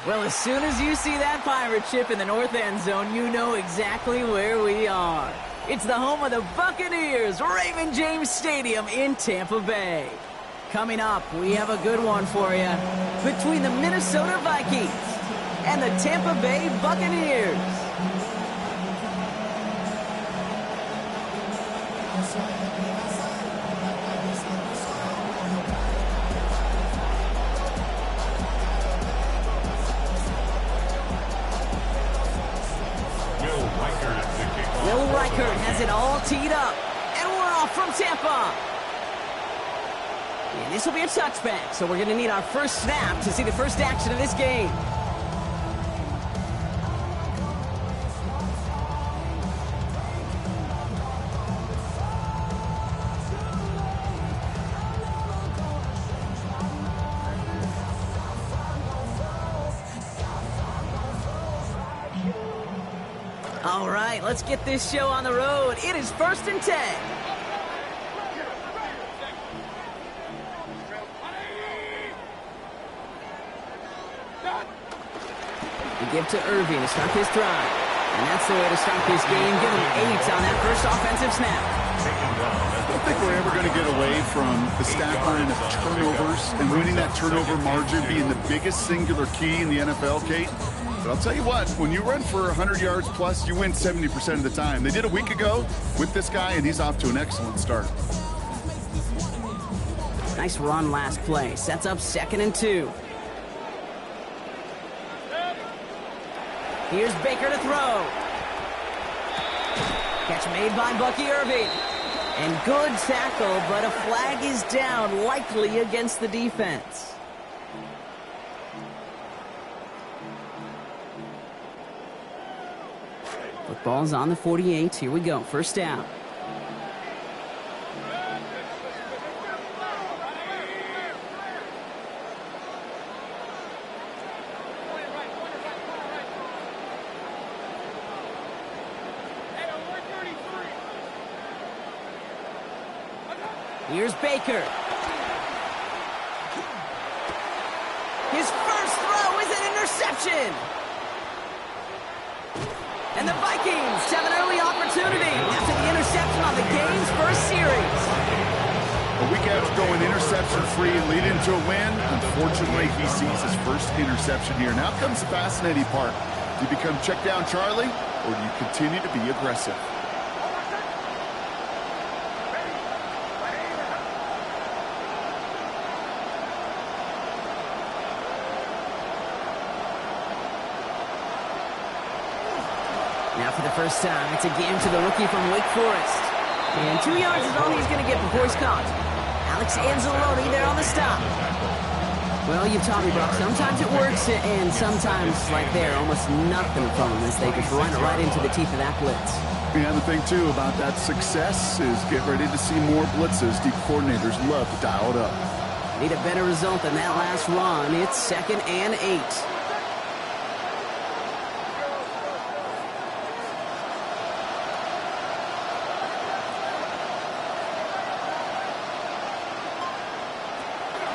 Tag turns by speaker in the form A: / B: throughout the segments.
A: Well, as soon as you see that pirate ship in the north end zone, you know exactly where we are. It's the home of the Buccaneers, Raymond James Stadium in Tampa Bay. Coming up, we have a good one for you. Between the Minnesota Vikings and the Tampa Bay Buccaneers. Will Reichert has it all teed up, and we're off from Tampa. And this will be a touchback, so we're going to need our first snap to see the first action of this game. All right, let's get this show on the road. It is 1st and 10. We give to Irving to start this drive. And that's the way to start this game. Give him 8 on that first offensive snap.
B: I don't think we're ever going to get away from the stat line of turnovers and winning that turnover margin being the biggest singular key in the NFL, Kate. But I'll tell you what, when you run for 100 yards plus, you win 70% of the time. They did a week ago with this guy, and he's off to an excellent start.
A: Nice run last play. Sets up 2nd and 2. Here's Baker to throw. Catch made by Bucky Irving. And good tackle, but a flag is down, likely against the defense. Football's on the 48. Here we go. First down. Here's Baker. His first throw is an interception. And the Vikings have an early opportunity after the interception on the game's first series.
B: A week after going interception-free and lead into a win, unfortunately, he sees his first interception here. Now comes the fascinating part. Do you become check down Charlie, or do you continue to be aggressive?
A: Now for the first time, it's a game to the rookie from Wake Forest. And 2 yards is all he's going to get before he's caught. Alex Anzalone there on the stop. Well, you've taught me, Brock. Sometimes it works, and sometimes, like there, almost nothing from them as they just run it right into the teeth of that blitz.
B: Yeah, the thing, too, about that success is get ready to see more blitzes. Deep coordinators love to dial it up.
A: Need a better result than that last run. It's 2nd and 8.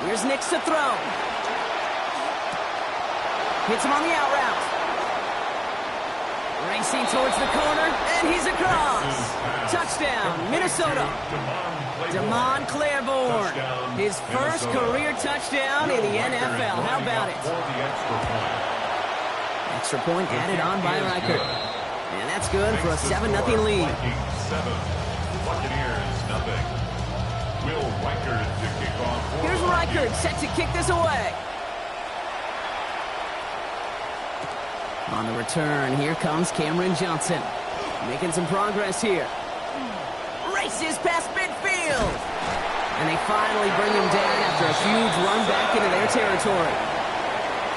A: Here's Nix to throw. Hits him on the out route. Racing towards the corner, and he's across. Touchdown, Minnesota. Damon Claiborne. His first career touchdown in the NFL. How about it? Extra point added on by Reichert. And that's good for a 7-0 lead.
C: 7, Buccaneers nothing. Will Reichert to kick off.
A: Here's Reichert set to kick this away. On the return, here comes Cameron Johnson. Making some progress here. Races past midfield. And they finally bring him down after a huge run back into their territory.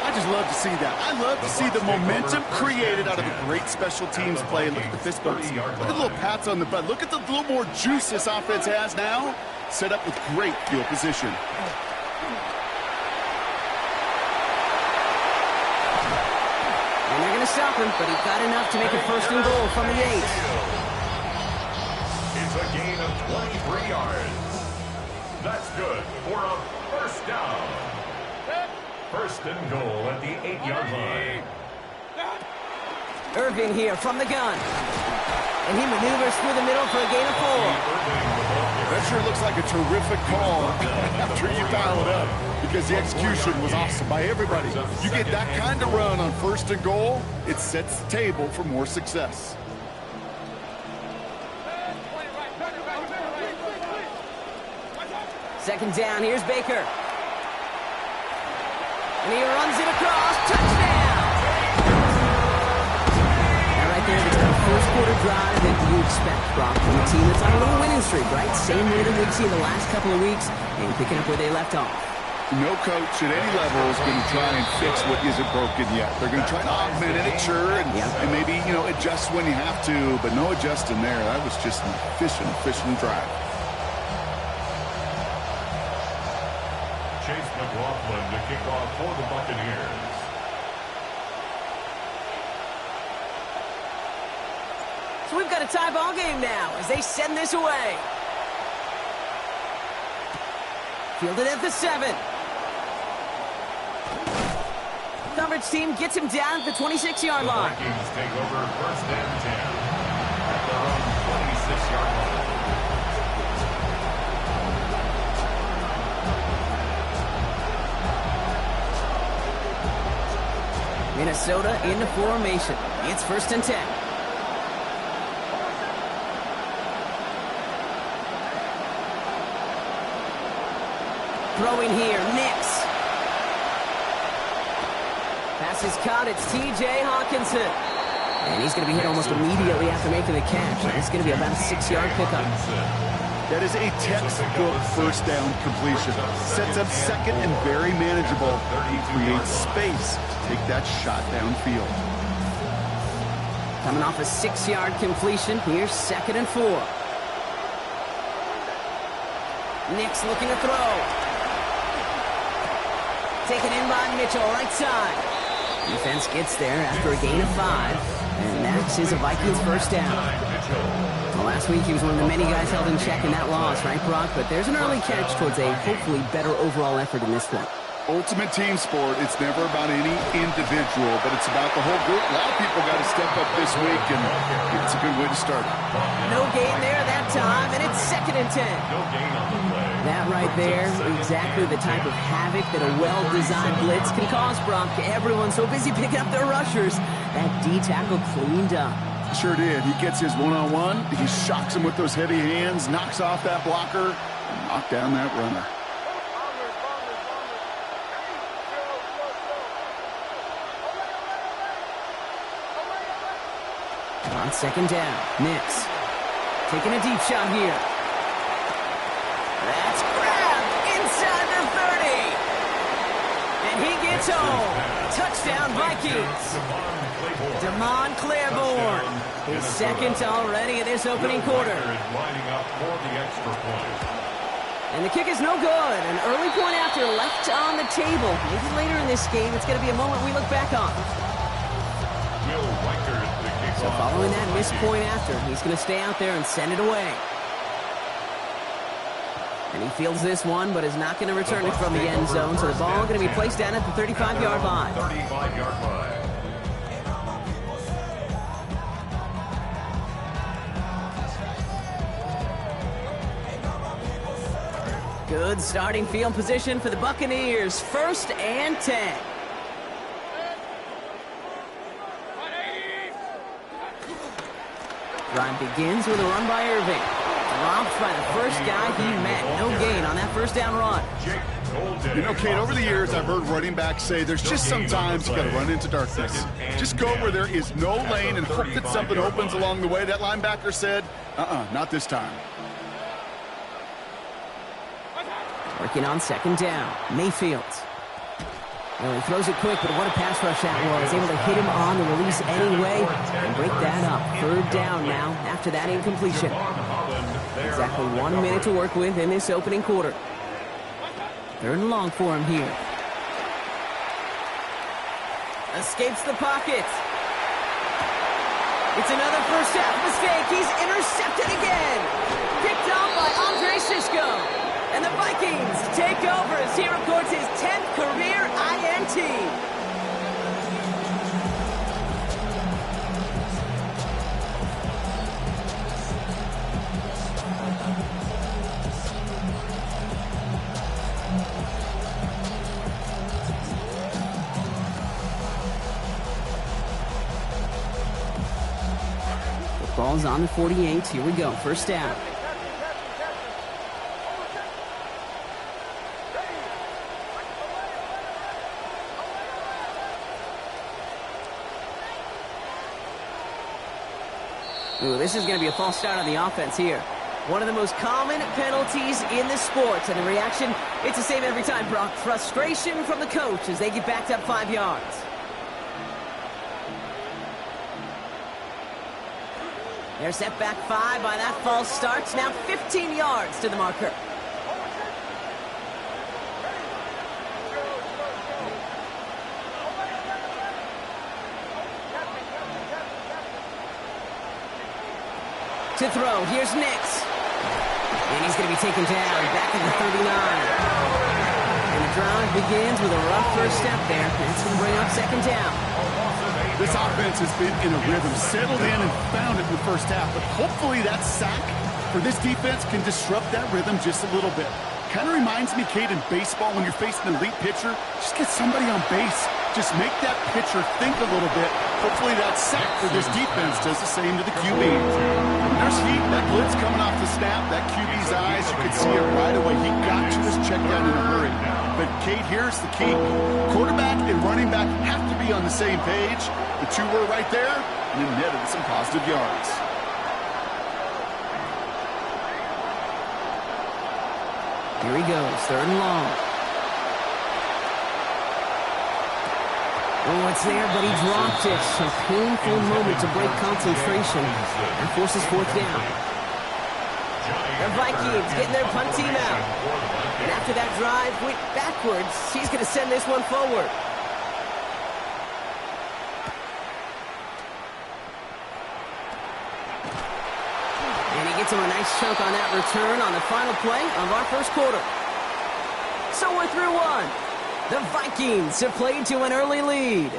B: I just love to see that. I love to see the momentum created out of a great special teams play. Look at the fist bumps. Look at the little pats on the butt. Look at the little more juice this offense has now. Set up with great field position.
A: And they're going to stop him, but he got enough to make it 1st and goal from the 8.
C: It's a gain of 23 yards. That's good for a first down. First and goal at the 8-yard line.
A: Irving here from the gun. And he maneuvers through the middle for a gain of 4.
B: That sure looks like a terrific call after you dial it up, because the execution was awesome by everybody. You get that kind of run on first and goal, it sets the table for more success.
A: Second down, here's Baker. And he runs it across. Touchdown! Now right there, the kind of first quarter drive that you expect, Brock, from a team that's on a little winning streak, right? Same rhythm we've seen the last couple of weeks, and picking up where they left off.
B: No coach at any level is going to try and fix what isn't broken yet. They're going to try to augment it, sure, and maybe, adjust when you have to, but no adjusting there. That was just an efficient drive.
C: Chase McLaughlin to kick off for the Buccaneers.
A: So we've got a tie ball game now as they send this away. Fielded at the 7. Coverage team gets him down at the 26-yard line.
C: The Vikings take over first and 10 at their own 26-yard line.
A: Minnesota in the formation. It's first and 10. Throwing here, Nix. Pass is caught, it's T.J. Hawkinson. And he's going to be hit almost immediately after making the catch. It's going to be about a 6-yard pickup.
B: That is a textbook first down completion. Sets up second and very manageable. Creates space to take that shot downfield.
A: Coming off a 6-yard completion, here's second and 4. Nix looking to throw. Taken in by Mitchell, right side. Defense gets there after a gain of 5. And that is a Vikings first down. Well, last week he was one of the many guys held in check in that loss, right, Brock? But there's an early catch towards a hopefully better overall effort in this one.
B: Ultimate team sport. It's never about any individual, but it's about the whole group. A lot of people got to step up this week, and it's a good way to start.
A: No gain there that time, and it's second and 10.
C: No gain on the play.
A: That right there, exactly the type of havoc that a well-designed blitz can cause, Brock. Everyone's so busy picking up their rushers. That D-tackle cleaned up.
B: Sure did. He gets his one-on-one. He shocks him with those heavy hands, knocks off that blocker, and knocks down that runner.
A: On second down, Nix taking a deep shot here. That's grabbed inside the 30. And he gets home. Touchdown, Vikings. Damon Claiborne. His second already in this opening quarter.
C: Lining up for the extra point.
A: And the kick is no good. An early point after left on the table. Maybe later in this game, it's going to be a moment we look back on.
C: Will Riker to kick
A: So
C: off.
A: following that missed point after, he's going to stay out there and send it away. And he fields this one, but is not going to return it from the end zone. So the ball going to be placed down at the 35-yard line.
C: 35-yard line.
A: Good starting field position for the Buccaneers. First and 10. Drive begins with a run by Irving. Dropped by the first guy he met. No gain on that first down run.
B: Kate, over the years, I've heard running backs say there's just sometimes you got to run into darkness. Just go where there is no lane and hope that something opens along the way. That linebacker said, not this time.
A: Working on second down. Mayfield. Well, he throws it quick, but what a pass rush that was. Able to hit him on the release anyway and break that up. Third down now after that incompletion. Exactly 1 minute to work with in this opening quarter. Third and long for him here. Escapes the pocket. It's another first half mistake. He's intercepted again. Picked off by Andre Sisco. And the Vikings take over as he records his 10th career INT. Ball's on the 48. Here we go. First down. Ooh, this is going to be a false start on the offense here. One of the most common penalties in the sport. And the reaction, it's the same every time, Brock. Frustration from the coach as they get backed up 5 yards. They're set back 5 by that false start. Now 15 yards to the marker. To throw, here's Nix. And he's going to be taken down back at the 39. And the drive begins with a rough first step there. It's going to bring up second down.
B: This offense has been in a rhythm, settled in and found it in the first half, but hopefully that sack for this defense can disrupt that rhythm just a little bit. Kind of reminds me, Kate, in baseball when you're facing an elite pitcher, just get somebody on base. Just make that pitcher think a little bit. Hopefully that sack for this defense does the same to the QB. There's heat, that blitz coming off the snap, that QB's eyes, you could see it right away. He got to his check down in a hurry. But Kate, here's the key. Quarterback and running back have to be on the same page. The two were right there, and it netted some positive yards.
A: Here he goes, third and long. Oh, it's there, but he dropped it. A painful moment to break concentration. And forces fourth down. The Vikings getting their punt team out. And after that drive went backwards, he's going to send this one forward. And he gets him a nice chunk on that return on the final play of our first quarter. So we're through one. The Vikings have played to an early lead.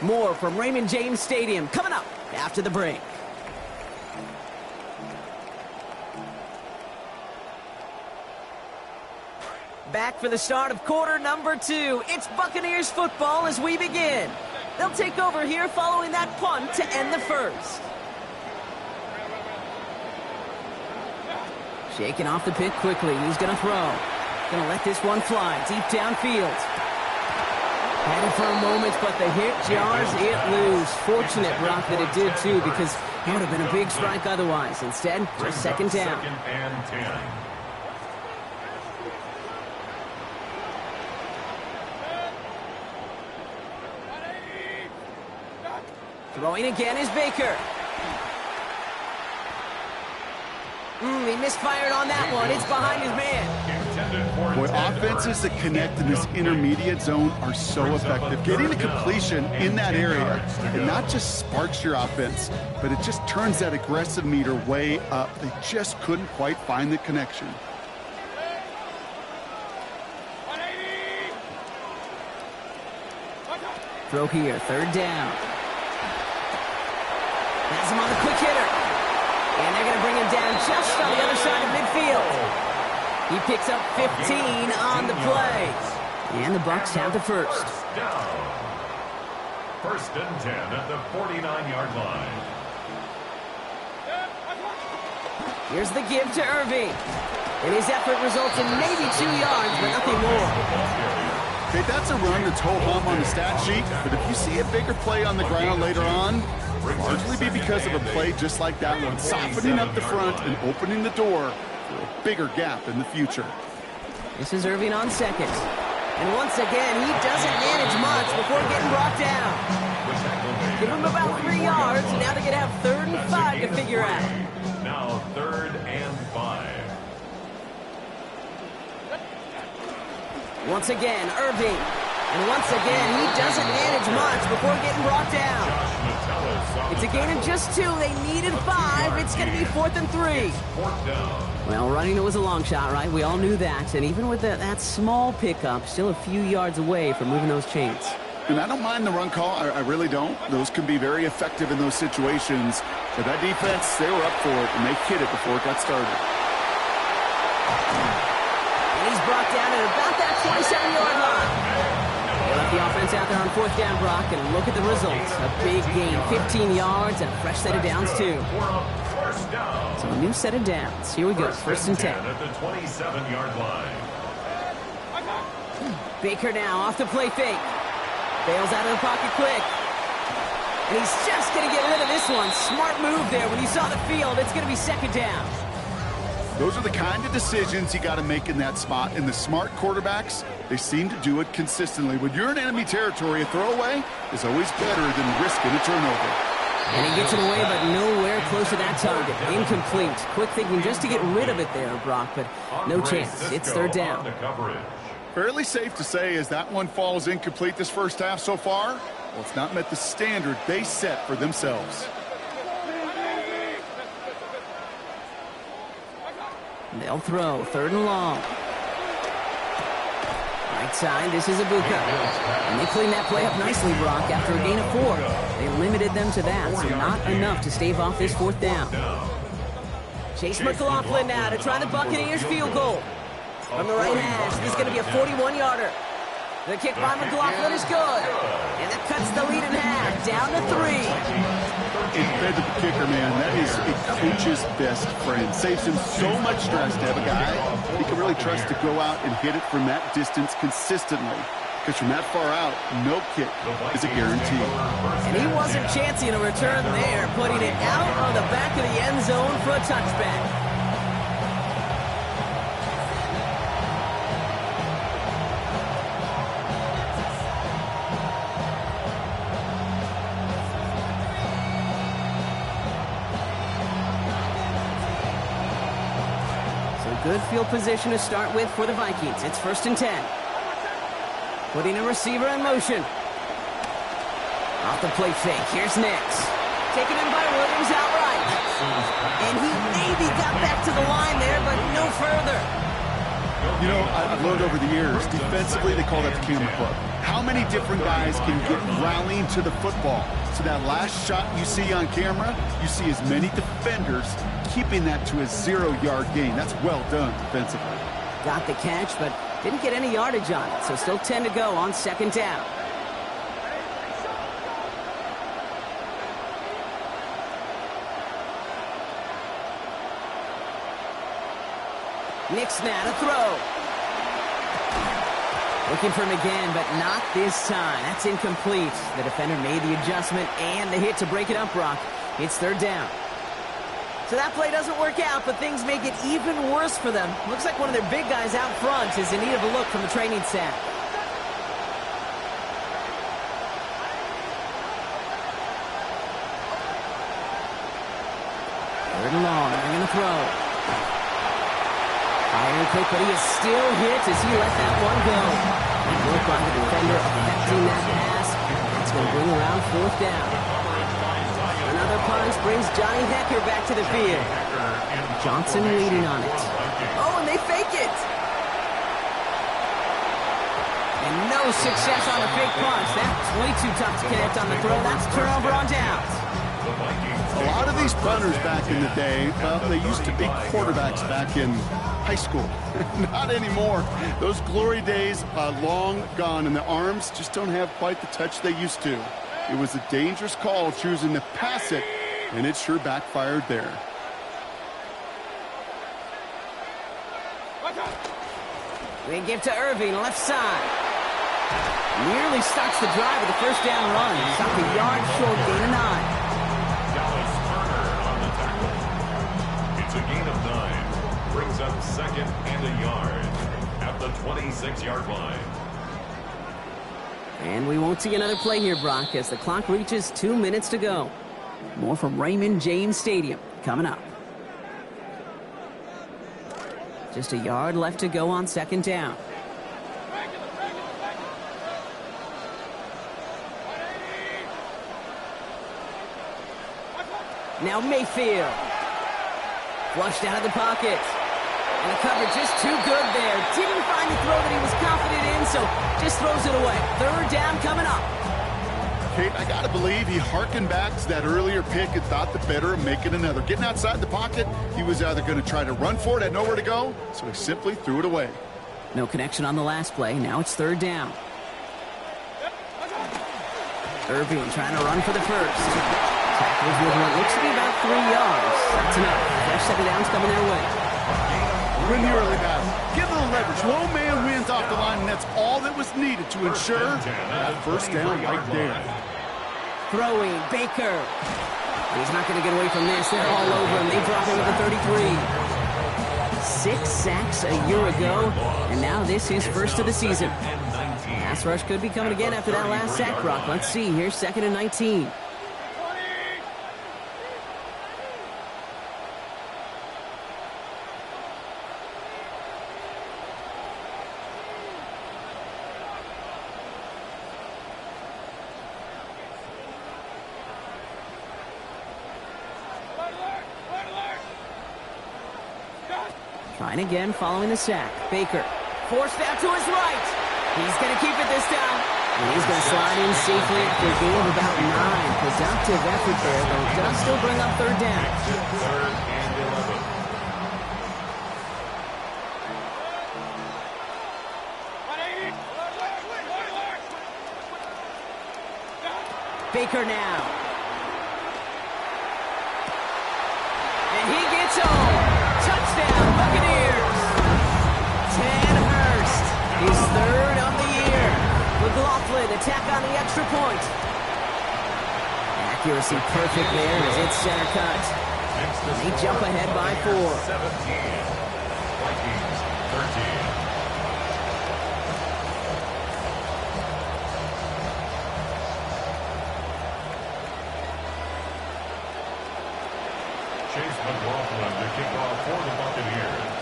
A: More from Raymond James Stadium coming up after the break. Back for the start of quarter number 2. It's Buccaneers football as we begin. They'll take over here following that punt to end the first. Shaking off the pick quickly. He's going to throw. Going to let this one fly deep downfield. Had it for a moment, but the hit jars it loose. Fortunate, Brock, that it did too, because it would have been a big strike otherwise. Instead, just second down.
C: Second and 10.
A: Throwing again is Baker. He misfired on that one. It's behind his man.
B: Boy, offenses that connect in this intermediate zone are so effective. Getting the completion in that area, it not just sparks your offense, but it just turns that aggressive meter way up. They just couldn't quite find the connection.
A: Throw here, third down. Has him on the quick hitter. And they're going to bring him down just on the other side of midfield. He picks up 15 on the play. And the Bucs have the first.
C: Down. First and 10 at the 49-yard line.
A: Here's the give to Irving. And his effort results in maybe 2 yards, but nothing more.
B: Okay, that's a run that's ho-hum on the stat sheet, but if you see a bigger play on the ground later on, largely be because of a play just like that one, softening up the front and opening the door for a bigger gap in the future.
A: This is Irving on second. And once again, he doesn't manage much before getting brought down. Give him about 3 yards, and now they're going to have 3rd and 5 to figure out.
C: Now 3rd and 5.
A: Once again, Irving. And once again, he doesn't manage much before getting brought down. It's a gain of just 2. They needed 5. It's going to be 4th and 3. Well, running it was a long shot, right? We all knew that. And even with that small pickup, still a few yards away from moving those chains.
B: And I don't mind the run call. I really don't. Those can be very effective in those situations. But that defense, they were up for it, and they hit it before it got started.
A: And he's brought down at about that 27-yard line. They left the offense out there on 4th down, Brock, and look at the results. A big gain, 15 yards, and a fresh set of downs, too. So a new set of downs. Here we go, 1st and 10.
C: At the 27-yard line.
A: Baker now off the play fake. Bails out of the pocket quick. And he's just going to get rid of this one. Smart move there. When he saw the field, it's going to be 2nd down.
B: Those are the kind of decisions you got to make in that spot. And the smart quarterbacks, they seem to do it consistently. When you're in enemy territory, a throwaway is always better than risking a turnover.
A: And he gets it away, but nowhere close to that target. Incomplete. Quick thinking just to get rid of it there, Brock, but no chance. It's 3rd down.
B: Fairly safe to say as that one falls incomplete this first half so far, well, it's not met the standard they set for themselves.
A: They'll throw 3rd and long. Right side, this is Ibuka. And they cleaned that play up nicely, Brock, after a gain of 4. They limited them to that, so not enough to stave off this 4th down. Chase McLaughlin now to try the Buccaneers field goal. From the right hash, this is going to be a 41-yarder. The kick by McLaughlin is good. And that cuts the lead in half, down to 3.
B: Independent kicker, man, that is a coach's best friend. Saves him so much stress to have a guy he can really trust to go out and hit it from that distance consistently. Because from that far out, no kick is a guarantee.
A: And he wasn't chancing a return there, putting it out on the back of the end zone for a touchback. Good field position to start with for the Vikings. It's 1st and 10. Putting a receiver in motion. Off the play fake. Here's Nix. Taken in by Williams outright. And he maybe got back to the line there, but no further.
B: You know, I've learned over the years, defensively, they call that the camera club. How many different guys can get rallying to the football? So that last shot you see on camera, you see as many defenders keeping that to a 0-yard gain. That's well done defensively.
A: Got the catch, but didn't get any yardage on it. So still 10 to go on 2nd down. Nix now to throw. Looking for him again, but not this time. That's incomplete. The defender made the adjustment and the hit to break it up, Brock. It's 3rd down. So that play doesn't work out, but things make it even worse for them. Looks like one of their big guys out front is in need of a look from the training staff. 3rd and long. They're going to throw. Firing quick, but he is still hit as he let that one go. Look on the defender affecting that pass. It's going to bring around 4th down. Another punch brings Johnny Hecker back to the field. Johnson waiting on it. Oh, and they fake it. And no success on the fake punch. That's way too tough to connect on the throw. That's turnover on downs.
B: A lot of these punters back in the day, well, they used to be quarterbacks back in high school. Not anymore. Those glory days are long gone, and the arms just don't have quite the touch they used to. It was a dangerous call choosing to pass it, and it sure backfired there.
A: They give to Irving, left side. Nearly starts the drive with a 1st down run. Stopped a yard short, gain of 9.
C: It's a gain of 9. Brings up 2nd and a yard at the 26-yard line.
A: And we won't see another play here, Brock, as the clock reaches 2 minutes to go. More from Raymond James Stadium coming up. Just a yard left to go on 2nd down. Now Mayfield. Flushed out of the pocket. And the coverage just too good there. Didn't find the throw that he was confident in, so just throws it away. Third down coming up.
B: Kate, I got to believe he hearkened back to that earlier pick and thought the better of making another. Getting outside the pocket, he was either going to try to run for it, had nowhere to go, so he simply threw it away.
A: No connection on the last play. Now it's third down. Irving trying to run for the first. Tackles with what looks to be about 3 yards. That's enough. Fresh second down's coming their way.
B: Win the early battle. Get a little leverage. Low man wins off the line, and that's all that was needed to ensure that first down right there.
A: Throwing, Baker. He's not going to get away from this. They're all over him. They drop him at the 33. 6 sacks a year ago, and now this is first of the season. Pass rush could be coming again after that last sack, Brock. Let's see. Here's 2nd and 19. Trying again following the sack. Baker forced out to his right. He's going to keep it this time. And he's going to slide in safely after a gain of about 9. Productive effort there, though it does still bring up third down.
C: Third and 11.
A: Baker now. And he gets home. Touchdown, Buccaneers. 10 Hurst. His third of the year. McLaughlin attack on the extra point. Accuracy perfect there as it's center cut. They jump ahead by 4.
C: 17. Vikings 13. Chase McLaughlin to kick off for the Buccaneers.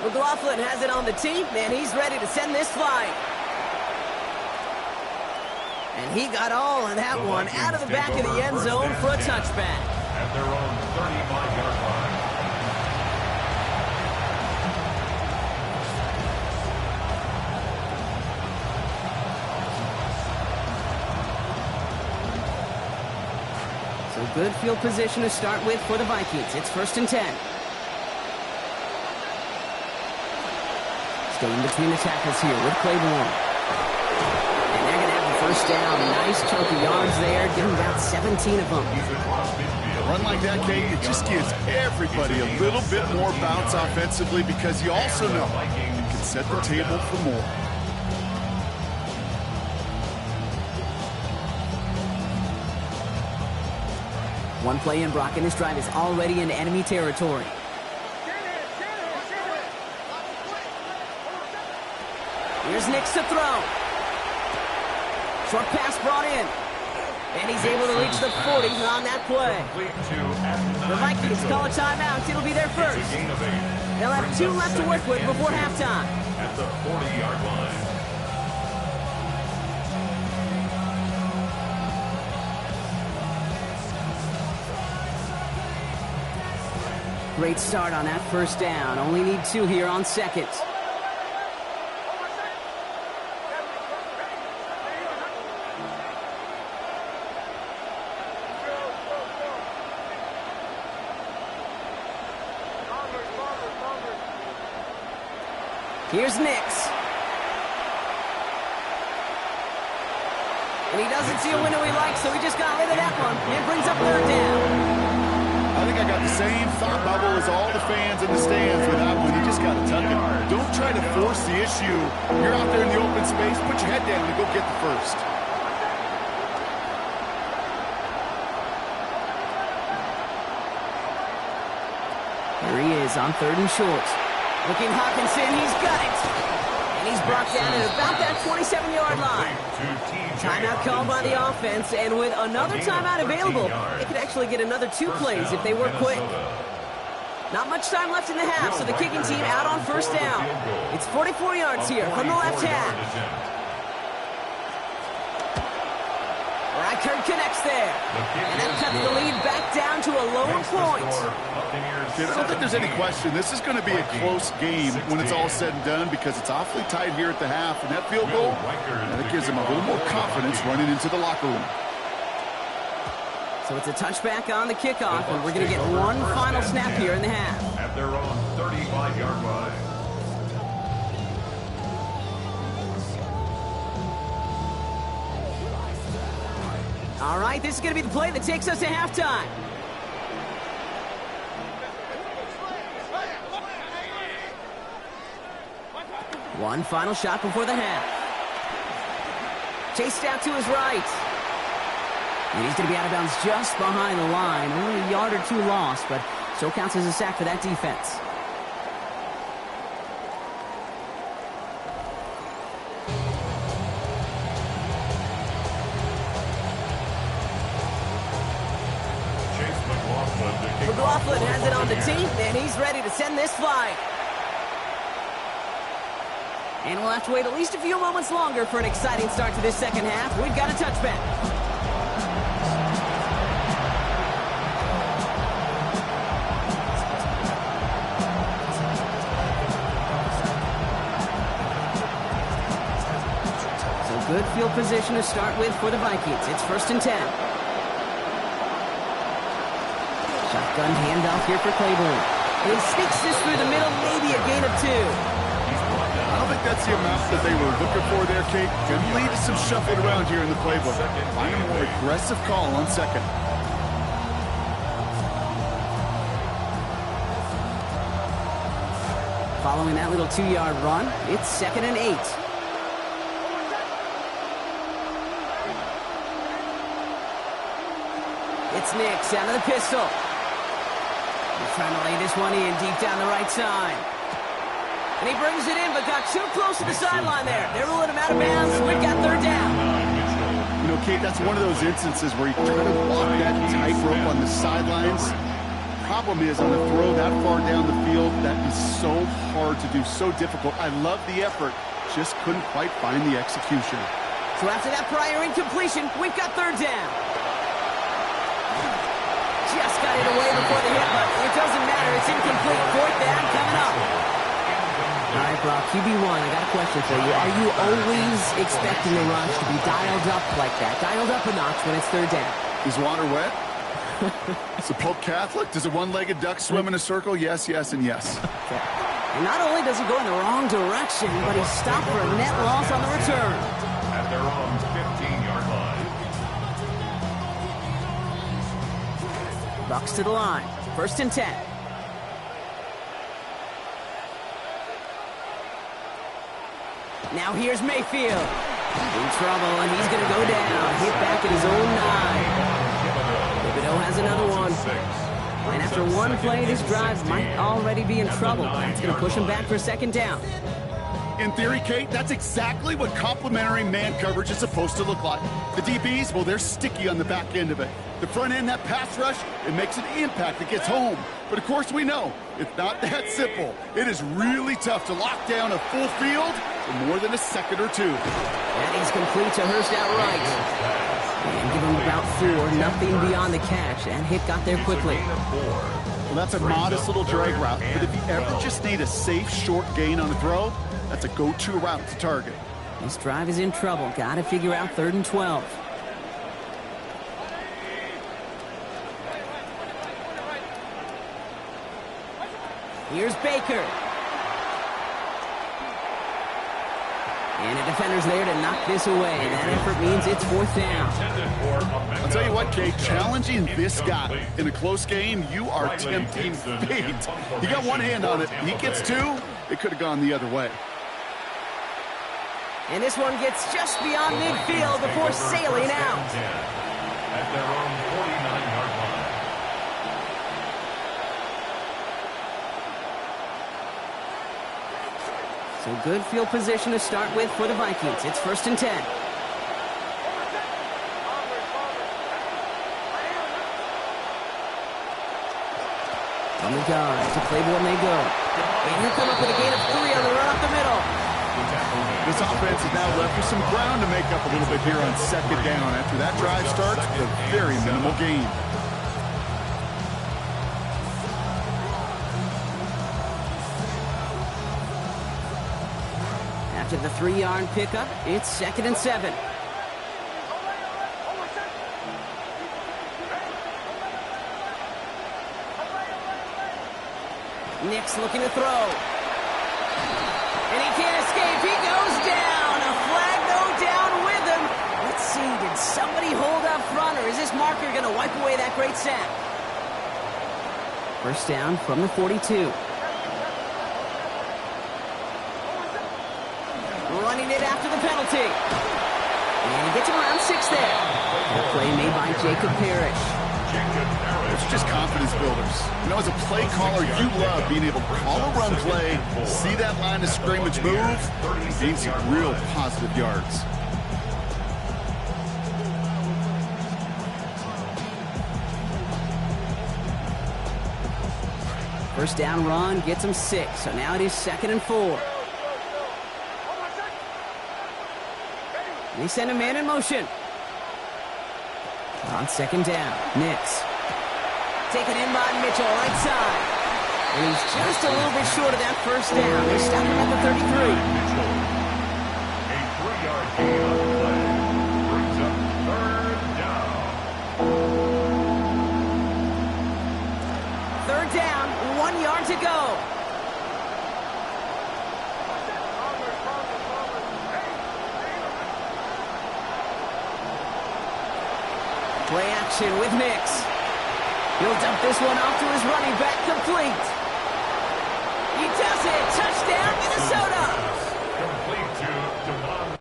A: McLaughlin has it on the tee, and he's ready to send this flying. And he got all of that one out of the back of the end zone for a touchback.
C: At their own 35-yard line.
A: So good field position to start with for the Vikings. It's 1st and 10. Staying between the tackles here with Claiborne. And they're going to have the first down. Nice chunk of yards there, getting about 17 of them.
B: Run like that, Kate, it just gives everybody a little bit more bounce offensively because you also know you can set the table for more.
A: One play in, Brock, and this drive is already in enemy territory. Here's Nix to throw. Short pass brought in. And he's able to reach the 40 on that play. The Vikings call a timeout. It'll be their first. They'll have 2 left to work with before halftime.
C: At the 40-yard line.
A: Great start on that first down. Only need 2 here on second. Here's Nix. And he doesn't see a window he likes, so he just got rid of that one. And brings up third down.
B: I think I got the same thought bubble as all the fans in the stands with that one. You just got to tuck it. Don't try to force the issue. You're out there in the open space. Put your head down and go get the first.
A: Here he is on 3rd and short. Looking Hawkinson, he's got it. And he's brought down at about that 27-yard line. Timeout called by the offense, and with another timeout available, they could actually get another 2 plays if they work quick. Not much time left in the half, so the kicking team out on first down. It's 44 yards here from the left half. Baker connects there. And that cuts the lead back down to a lower point.
B: I don't think there's any question. This is going to be a close game when it's all said and done because it's awfully tight here at the half. And that field goal, that gives them a little more confidence running into the locker room.
A: So it's a touchback on the kickoff, and we're going to get one final snap here in the half.
C: At their own 35-yard line.
A: All right, this is going to be the play that takes us to halftime. One final shot before the half. Chased out to his right. And he's going to be out of bounds just behind the line. Only a yard or two lost, but still counts as a sack for that defense. McLaughlin has it on the tee, and he's ready to send this flying. And we'll have to wait at least a few moments longer for an exciting start to this second half. We've got a touchback. So good field position to start with for the Vikings. It's 1st and 10. Shotgun handoff here for Claiborne. And he sneaks this through the middle, maybe a gain of 2.
B: I don't think that's the amount that they were looking for there, Kate. Can lead to some shuffling around here in the playbook. Find a more aggressive call on second.
A: Following that little 2-yard run, it's 2nd and 8. It's Nix out of the pistol. He's trying to lay this one in deep down the right side. And he brings it in, but got too close to the sideline there. They're ruling him out of bounds. We've got 3rd down.
B: You know, Kate, that's one of those instances where you try to walk that tightrope on the sidelines. Problem is, on a throw that far down the field, that is so hard to do, so difficult. I love the effort, just couldn't quite find the execution.
A: So after that prior incompletion, we've got 3rd down. Just got it away before the hit, but it doesn't matter. It's incomplete. 4th down coming up. All right, Brock, QB1, I got a question for you. Are you always expecting the rush to be dialed up like that, dialed up a notch when it's 3rd down?
B: Is water wet? Is the Pope Catholic? Does a one-legged duck swim in a circle? Yes, yes, and yes.
A: Okay. And not only does he go in the wrong direction, but he's stopped for a net loss on the return.
C: At their own 15-yard line.
A: Bucks to the line. 1st and 10. Now here's Mayfield. In trouble, and he's going to go down. Hit back at his own 9. Thibodeau has another one. And after one play, this drive might already be in trouble. That's going to push him back for 2nd down.
B: In theory, Kate, that's exactly what complementary man coverage is supposed to look like. The DBs, well, they're sticky on the back end of it. The front end, that pass rush, it makes an impact. It gets home. But, of course, we know it's not that simple. It is really tough to lock down a full field for more than a second or two.
A: And he's complete to Hurst outright. And give him about 4, nothing beyond the catch. And hit got there quickly.
B: Well, that's a modest little drag route. But if you ever just need a safe, short gain on a throw, that's a go-to route to target.
A: This drive is in trouble. Got to figure out 3rd and 12. Here's Baker. And a defender's there to knock this away. And that effort means it's 4th down.
B: I'll tell you what, Kate, challenging this guy in a close game, you are tempting fate. He got one hand on it. He gets 2. It could have gone the other way.
A: And this one gets just beyond midfield before sailing out.
C: At their own 49-yard line.
A: So good field position to start with for the Vikings. It's 1st and 10. On the gun to Claiborne they go. And he'll come up with a gain of 3 on the run up the middle.
B: This offense is now left with some ground to make up a little bit here on second down. After that drive starts, a very minimal gain.
A: After the 3-yard pickup, it's 2nd and 7. Nick's looking to throw. And he can't escape. He goes down. A flag go down with him. Let's see, did somebody hold up front, or is this marker going to wipe away that great sack? First down from the 42. Running it after the penalty. And he gets him around 6 there. That play made by Jacob Parrish.
B: It's just confidence builders. You know, as a play caller, you love being able to call a run play, see that line of scrimmage move, and gain some real positive yards.
A: First down run gets him 6, so now it is 2nd and 4. They send a man in motion. On 2nd down, Nix. Taken in by Mitchell, right side. And he's just a little bit short of that first down. They stop him at the 33.
C: A 3-yard gain on the play. Brings up 3rd down.
A: 3rd down, 1 yard to go. Play action with Nix. He'll dump this one off to his running back, complete. He does it. Touchdown, Minnesota.
C: Complete to Devon.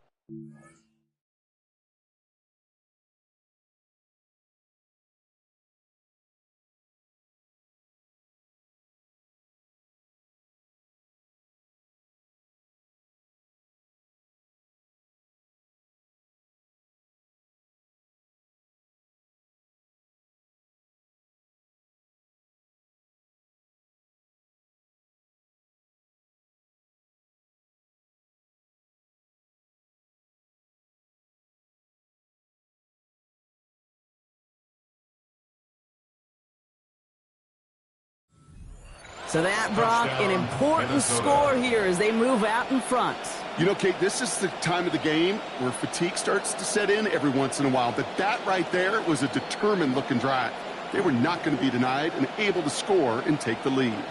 A: So that, Brock, an important score here as they move out in front.
B: You know, Kate, this is the time of the game where fatigue starts to set in every once in a while. But that right there was a determined-looking drive. They were not going to be denied and able to score and take the lead.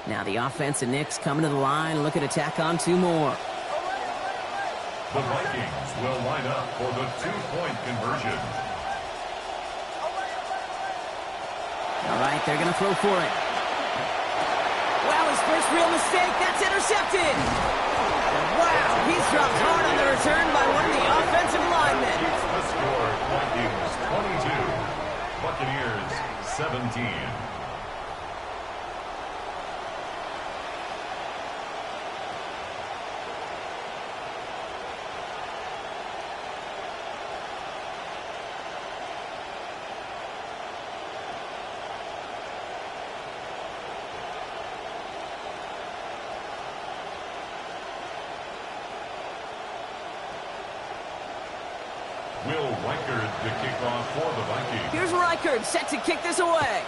A: Now the offense and Knicks coming to the line, looking to tack on 2 more.
C: The Vikings will line up for the 2-point conversion.
A: All right, they're going to throw for it. Wow, his first real mistake. That's intercepted. Wow, he's dropped hard on the return by one of the offensive linemen.
C: The score, Vikings 22, Buccaneers 17. Will Reichard the kickoff for the Vikings.
A: Here's Reichard set to kick this away.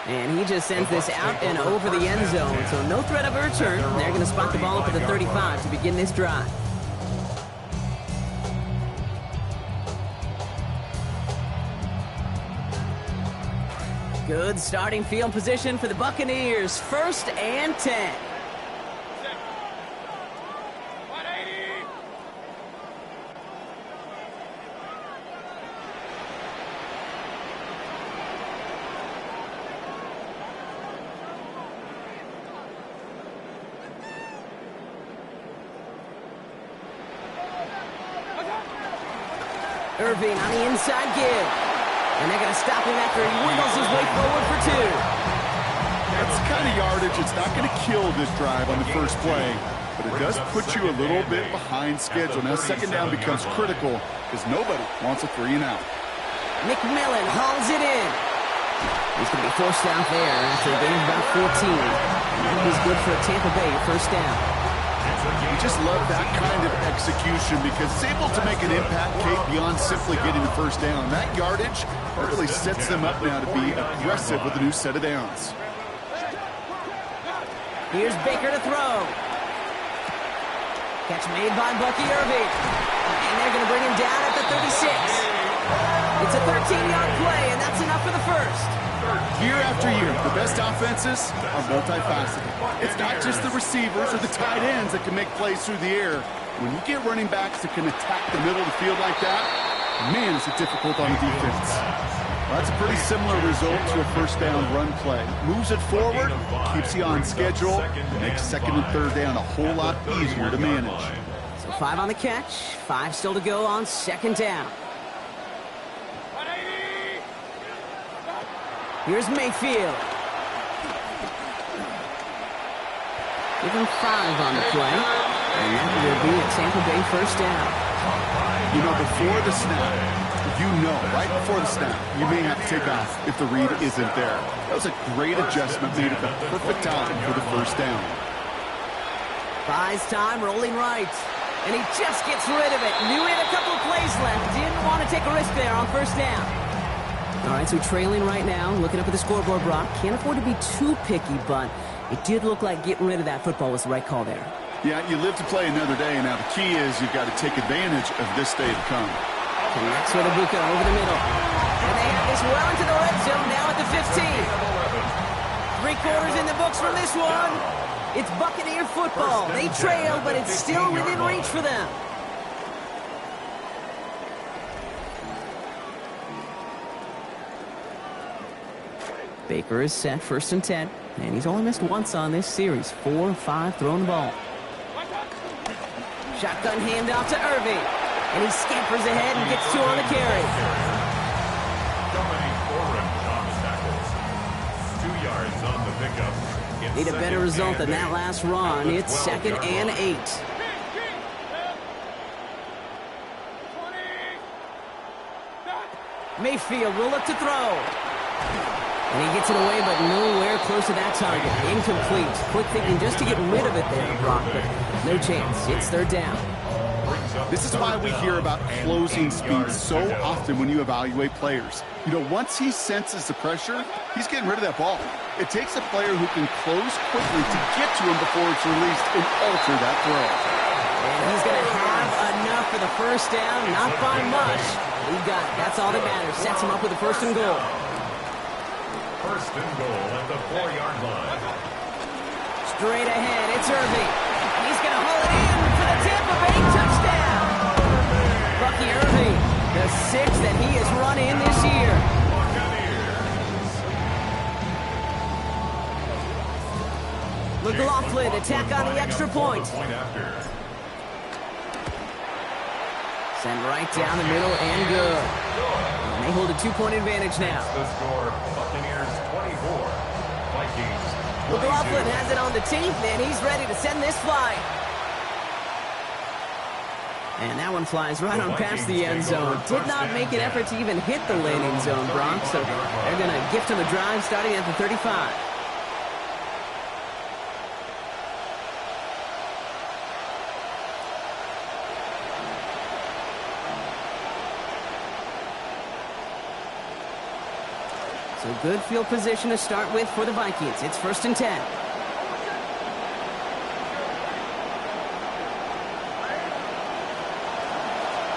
A: And he just sends this out and over the end zone. So no threat of a return. They're going to spot the ball up at the 35 to begin this drive. Good starting field position for the Buccaneers. 1st and 10. Irving on the inside give. And they're going to stop him after he wiggles his way forward for 2.
B: That's the kind of yardage. It's not going to kill this drive on the first play, but it does put you a little bit behind schedule. Now second down becomes critical because nobody wants a 3 and out.
A: McMillan hauls it in. He's going to be forced out there after a gain of about 14. That was good for a Tampa Bay first down.
B: You just love that kind of execution because it's able to make an impact, Kate, beyond simply getting the first down. That yardage really sets them up now to be aggressive with a new set of downs.
A: Here's Baker to throw. Catch made by Bucky Irving. And they're going to bring him down at the 36. It's a 13-yard play, and that's enough for the first.
B: Year after year, the best offenses are multifaceted. It's not just the receivers or the tight ends that can make plays through the air. When you get running backs that can attack the middle of the field like that, man, is it difficult on the defense. Well, that's a pretty similar result to a first down run play. Moves it forward, keeps you on schedule, makes second and third down a whole lot easier to manage.
A: So 5 on the catch, 5 still to go on second down. Here's Mayfield. Give him 5 on the play. And that will be a Tampa Bay first down.
B: You know, before the snap, right before the snap, you may have to take off if the read isn't there. That was a great adjustment made at the perfect time for the first down.
A: Buys time, rolling right. And he just gets rid of it. Knew he had a couple of plays left. Didn't want to take a risk there on first down. All right, so trailing right now, looking up at the scoreboard, Brock. Can't afford to be too picky, but it did look like getting rid of that football was the right call there.
B: Yeah, you live to play another day, and now the key is you've got to take advantage of this day to come.
A: Connects with Ibuka over the middle. And they have this well into the red zone now at the 15. 3 quarters in the books from this one. It's Buccaneer football. They trail, but it's still within reach for them. Baker is set, 1st and 10. And he's only missed once on this series. 4 of 5 throwing the ball. Shotgun handoff to Irving. And he scampers ahead and gets 2 on the carry. Need a better result than that last run. It's 2nd and 8. Mayfield will look to throw. And he gets it away, but nowhere close to that target. Incomplete. Quick thinking just to get rid of it there, Brock, but no chance. It's 3rd down.
B: This is why we hear about closing speed so often when you evaluate players. You know, once he senses the pressure, he's getting rid of that ball. It takes a player who can close quickly to get to him before it's released and alter that throw.
A: And he's going to have enough for the first down, not by much. He got it. That's all that matters. Sets him up with a 1st and goal.
C: 1st and goal at the 4-yard line.
A: Straight ahead, it's Irving. He's going to haul it in for the Tampa Bay touchdown. Bucky Irving, the 6th that he has run in this year. McLaughlin attack on the extra point. Send right down the middle and good. And they hold a 2-point advantage now.
C: The score, Buccaneers 24, Vikings 22.
A: McLaughlin has it on the teeth, and he's ready to send this flying. And that one flies right on past the end zone. Did not make an effort to even hit the landing zone, Bronx. So they're going to gift him a drive starting at the 35. So good field position to start with for the Vikings. It's 1st and 10.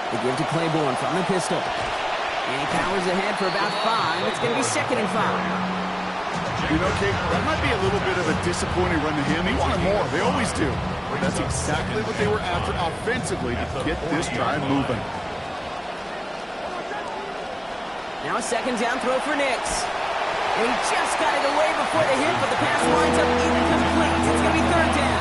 A: They give to Claiborne from the pistol. And he powers ahead for about 5. It's going to be 2nd and 5.
B: You know, Kate, that might be a little bit of a disappointing run to him. He wanted more. They always do. But that's exactly what they were after offensively to get this drive moving.
A: Now a 2nd down throw for Nix. And he just got it away before the hit, but the pass winds up incomplete. It's going to be 3rd down.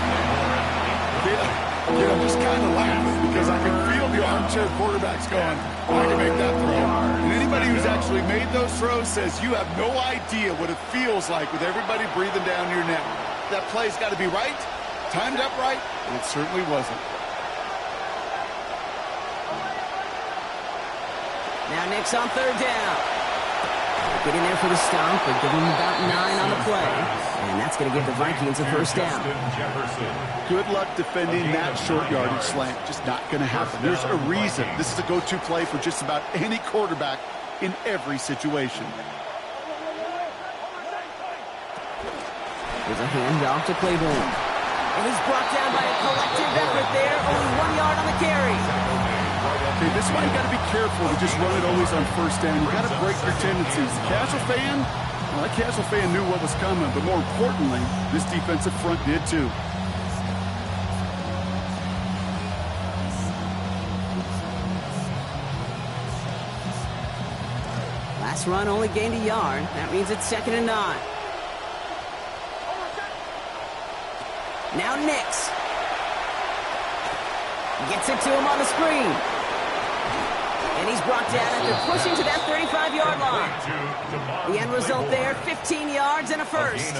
B: I'm just kind of laughing because I can feel the armchair quarterbacks going, I can make that throw. And anybody who's actually made those throws says you have no idea what it feels like with everybody breathing down your neck. that play's got to be right, timed up right, and it certainly wasn't.
A: Now Nick's on third down. Getting there for the stop, but giving him about 9 on the play. And that's going to give the Vikings a first down.
B: Good luck defending that short yardage slant. Just not going to happen. There's a reason. This is a go-to play for just about any quarterback in every situation.
A: There's a handoff to Claiborne. And he's brought down by a collective effort there. Only 1 yard on the carry.
B: Okay, this is why you got to be careful to just run it always on first down. You got to break your tendencies. The casual fan, well, that casual fan knew what was coming, but more importantly, this defensive front did too.
A: Last run only gained a yard. That means it's 2nd and 9. Now Nix. Gets it to him on the screen. And he's brought down after pushing to that 35-yard line. The end result there, 15 yards and a first.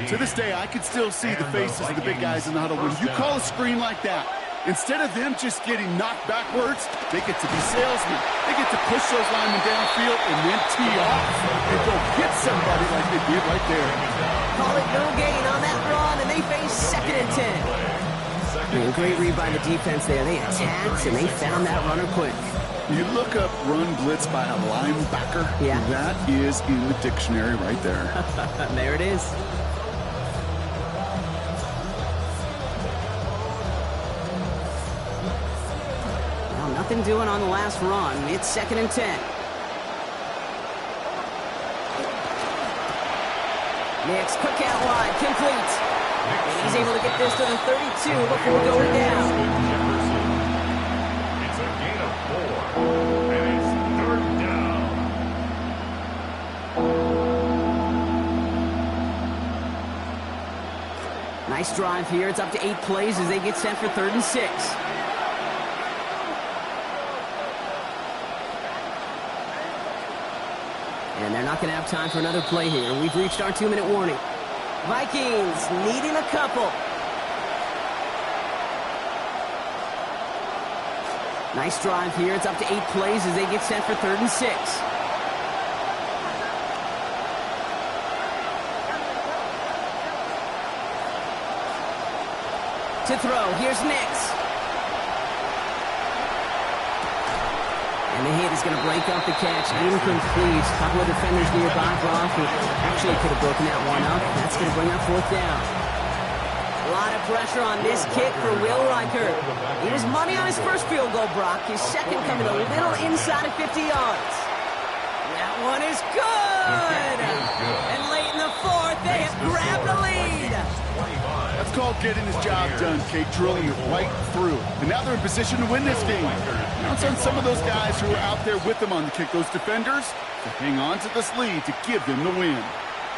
B: To this day, I can still see the faces of the big guys in the huddle. When you call a screen like that, instead of them just getting knocked backwards, they get to be salesmen. They get to push those linemen downfield and then tee off and go hit somebody like they did right there.
A: Call it no gain on that run, and they face 2nd and 10. Great read by the defense there. They attacked, and they found that runner quick.
B: You look up run blitz by a linebacker,
A: yeah.
B: That is in the dictionary right there.
A: There it is. Well, nothing doing on the last run. It's 2nd and 10. Nix, quick out wide, complete. And he's able to get this to the 32 before going down.
C: It's a gain of 4, and it's 3rd down.
A: Nice drive here. It's up to 8 plays as they get set for 3rd and 6. And they're not going to have time for another play here. We've reached our 2-minute warning. Vikings needing a couple. Nice drive here. It's up to 8 plays as they get set for 3rd and 6. To throw. Here's Nix. And the hit is going to break up the catch. Incomplete. A couple of defenders nearby. Brock actually could have broken that one up. That's going to bring up 4th down. A lot of pressure on this kick for Will Riker. He was money on his first field goal, Brock. His second coming a little inside of 50 yards. That one is good. And late in the 4th, they have grabbed the lead.
B: That's called getting his job done, Kate, drilling it right through. And now they're in position to win this game. Now it's on some of those guys who are out there with them on the kick, those defenders, to hang on to this lead to give them the win.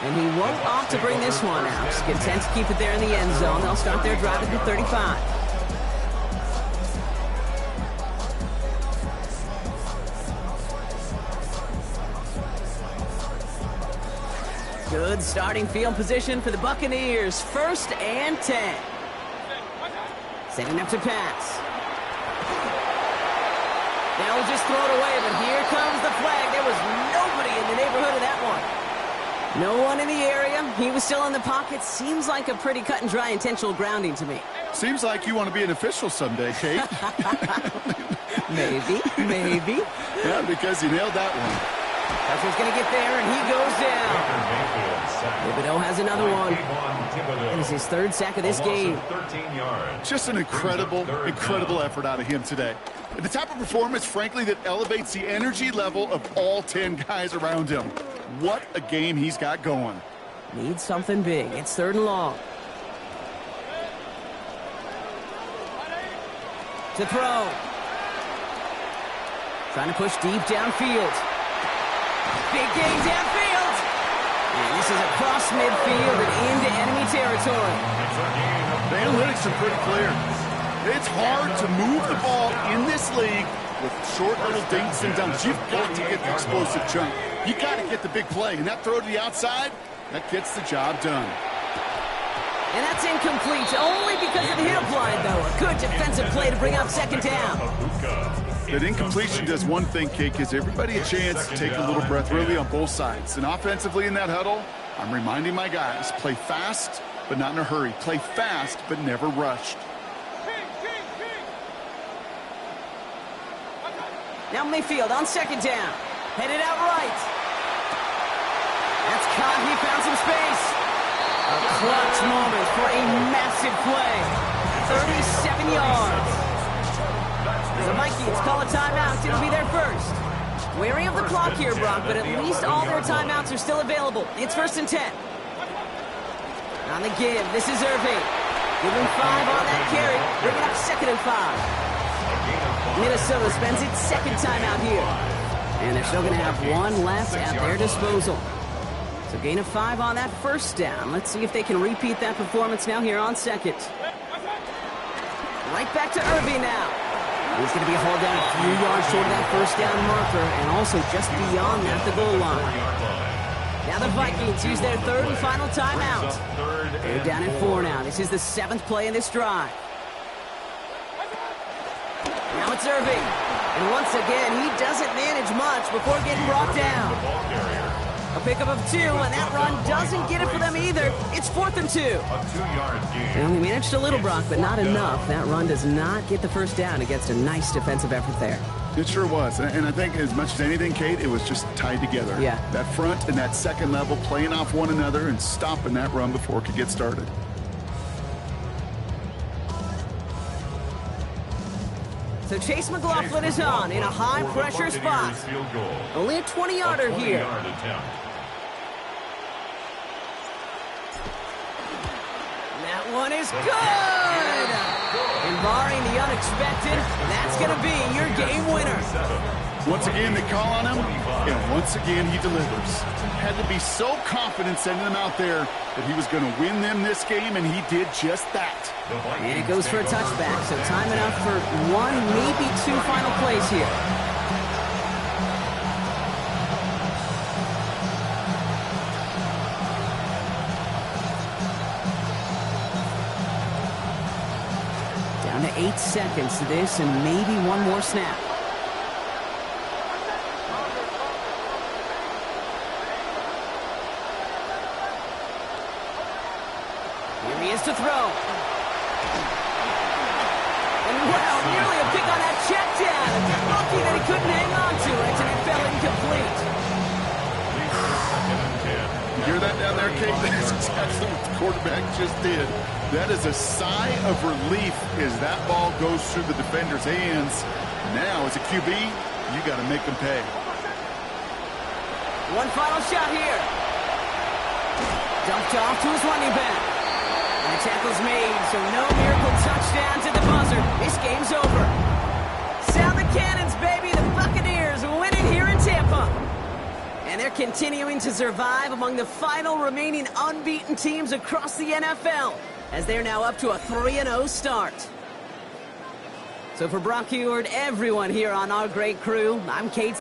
A: And he won't opt to bring this one out. He's content to keep it there in the end zone. They'll start their drive at the 35. Good starting field position for the Buccaneers. 1st and 10. Setting up to pass. They'll just throw it away, but here comes the flag. There was nobody in the neighborhood of that one. No one in the area. He was still in the pocket. Seems like a pretty cut and dry intentional grounding to me.
B: Seems like you want to be an official someday, Kate.
A: Maybe.
B: Yeah, because you nailed that one.
A: Pressure's going to get there, and he goes down. Thibodeau has another one. It is his 3rd sack of this game.
B: Just an incredible effort out of him today. And the type of performance, frankly, that elevates the energy level of all 10 guys around him. What a game he's got going.
A: Needs something big. It's 3rd and long. To throw. Trying to push deep downfield. Big game downfield. And this is across midfield and into enemy territory.
B: The analytics are pretty clear. It's hard to move the ball in this league with short little dinks and dunks. You've got to get the explosive chunk. You've got to get the big play. And that throw to the outside, that gets the job done.
A: And that's incomplete, only because of the hit applied, though. A good defensive play to bring up second down.
B: That incompletion does one thing, Kate, gives everybody a chance to take a little breath, really, on both sides. And offensively in that huddle, I'm reminding my guys, play fast, but not in a hurry. Play fast, but never rushed.
A: Now Mayfield on second down. Headed out right. That's caught. He found some space. A clutch moment for a massive play. 37 yards. The Vikings call a timeout. It'll be their first. Wary of the clock here, Brock, but at least all their timeouts are still available. It's 1st and 10. On the give, this is Irving. Give him 5 on that carry. Bring it up 2nd and 5. Minnesota spends its second timeout here. And they're still going to have one left at their disposal. So gain of 5 on that first down. Let's see if they can repeat that performance now here on second. Right back to Irving now. He's going to be hauled down a few yards short of that first down marker, and also just beyond that, the goal line. Now the Vikings use their 3rd and final timeout. They're down at 4 now. This is the 7th play in this drive. Now it's Irving. And once again, he doesn't manage much before getting brought down. A pickup of 2, and that run doesn't get it for them either. It's 4th and 2. They only managed a little, Brock, but not enough. That run does not get the first down against a nice defensive effort there.
B: It sure was. And I think as much as anything, Kate, it was just tied together.
A: Yeah.
B: That front and that second level playing off one another and stopping that run before it could get started.
A: So Chase McLaughlin is on in a high-pressure spot. Only a 20-yarder here. That one is good! And barring the unexpected, that's going to be your game winner.
B: Once again, they call on him, and once again, he delivers. Had to be so confident sending him out there that he was going to win them this game, and he did just that.
A: And it goes for a touchback, so time enough for 1, maybe 2 final plays here. Down to 8 seconds to this, and maybe 1 more snap. Here he is to throw. And wow, nearly a pick on that check down. Lucky that he couldn't hang on to it, and it fell incomplete.
B: You hear that down there, Kate? That's exactly what the quarterback just did. That is a sigh of relief as that ball goes through the defender's hands. Now, as a QB, you got to make them pay.
A: One final shot here. Dumped off to his running back. And the tackle's made, so no miracle touchdown to the buzzer. This game's over. Sound the cannons, baby. The Buccaneers winning here in Tampa. And they're continuing to survive among the final remaining unbeaten teams across the NFL, as they're now up to a 3-0 start. So for Brock Huard, everyone here on our great crew, I'm Kate.